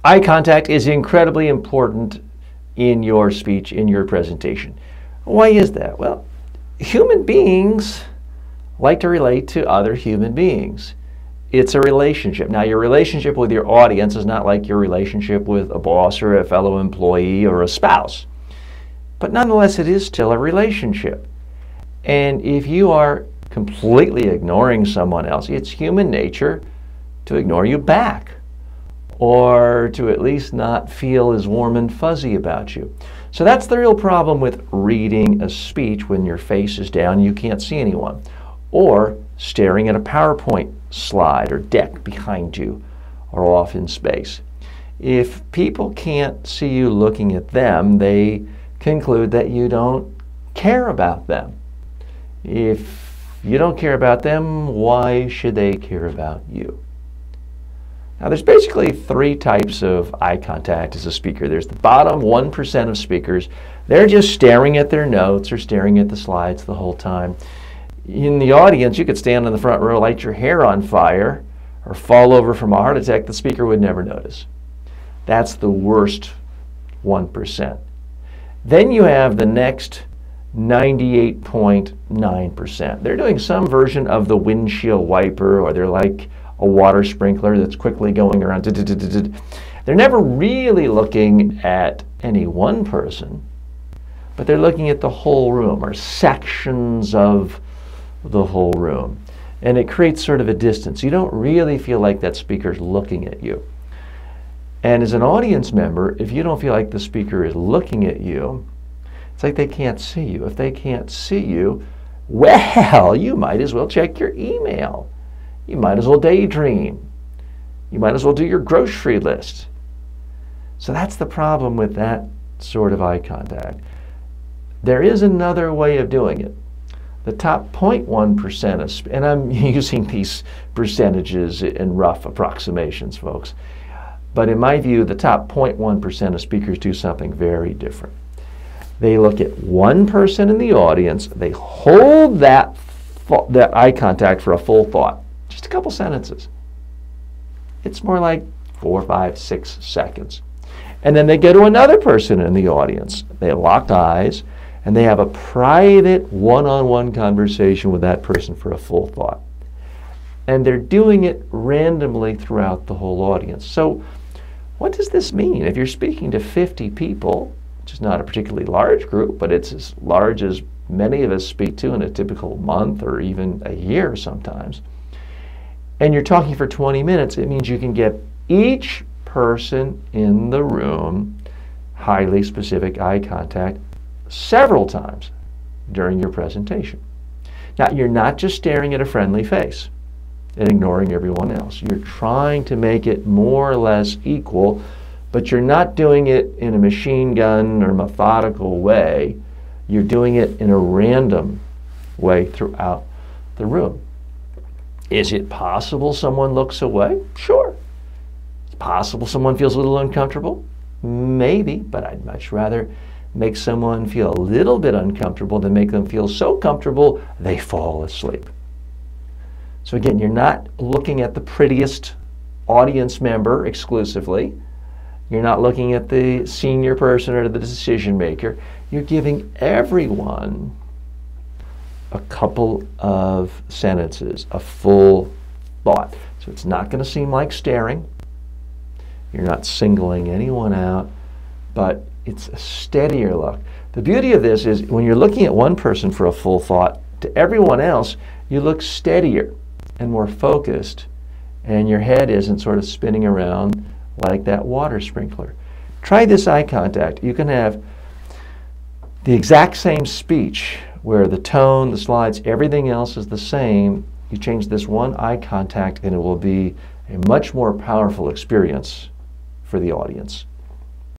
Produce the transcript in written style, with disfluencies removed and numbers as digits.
Eye contact is incredibly important in your speech, in your presentation. Why is that? Well, human beings like to relate to other human beings. It's a relationship. Now, your relationship with your audience is not like your relationship with a boss or a fellow employee or a spouse. But nonetheless, it is still a relationship. And if you are completely ignoring someone else, it's human nature to ignore you back, or to at least not feel as warm and fuzzy about you. So that's the real problem with reading a speech when your face is down and you can't see anyone, or staring at a PowerPoint slide or deck behind you or off in space. If people can't see you looking at them, they conclude that you don't care about them. If you don't care about them, why should they care about you? Now, there's basically three types of eye contact as a speaker. There's the bottom 1% of speakers. They're just staring at their notes or staring at the slides the whole time. In the audience, you could stand in the front row, light your hair on fire, or fall over from a heart attack. The speaker would never notice. That's the worst 1%. Then you have the next 98.9%. They're doing some version of the windshield wiper, or they're like a water sprinkler that's quickly going around. They're never really looking at any one person, but they're looking at the whole room or sections of the whole room. And it creates sort of a distance. You don't really feel like that speaker's looking at you. And as an audience member, if you don't feel like the speaker is looking at you, it's like they can't see you. If they can't see you, well, you might as well check your email. You might as well daydream. You might as well do your grocery list. So that's the problem with that sort of eye contact. There is another way of doing it. The top 0.1% of, and I'm using these percentages in rough approximations, folks, but in my view, the top 0.1% of speakers do something very different. They look at one person in the audience, they hold that eye contact for a full thought. Just a couple sentences. It's more like 4, 5, 6 seconds. And then they go to another person in the audience. They lock eyes, and they have a private one-on-one conversation with that person for a full thought. And they're doing it randomly throughout the whole audience. So what does this mean? If you're speaking to 50 people, which is not a particularly large group, but it's as large as many of us speak to in a typical month or even a year sometimes, and you're talking for 20 minutes, it means you can get each person in the room highly specific eye contact several times during your presentation. Now, you're not just staring at a friendly face and ignoring everyone else. You're trying to make it more or less equal, but you're not doing it in a machine gun or methodical way. You're doing it in a random way throughout the room. Is it possible someone looks away? Sure. It's possible someone feels a little uncomfortable? Maybe, but I'd much rather make someone feel a little bit uncomfortable than make them feel so comfortable they fall asleep. So again, you're not looking at the prettiest audience member exclusively. You're not looking at the senior person or the decision maker. You're giving everyone a couple of sentences, a full thought. So it's not going to seem like staring. You're not singling anyone out, but it's a steadier look. The beauty of this is when you're looking at one person for a full thought, to everyone else, you look steadier and more focused, and your head isn't sort of spinning around like that water sprinkler. Try this eye contact. You can have the exact same speech where the tone, the slides, everything else is the same. You change this one eye contact and it will be a much more powerful experience for the audience.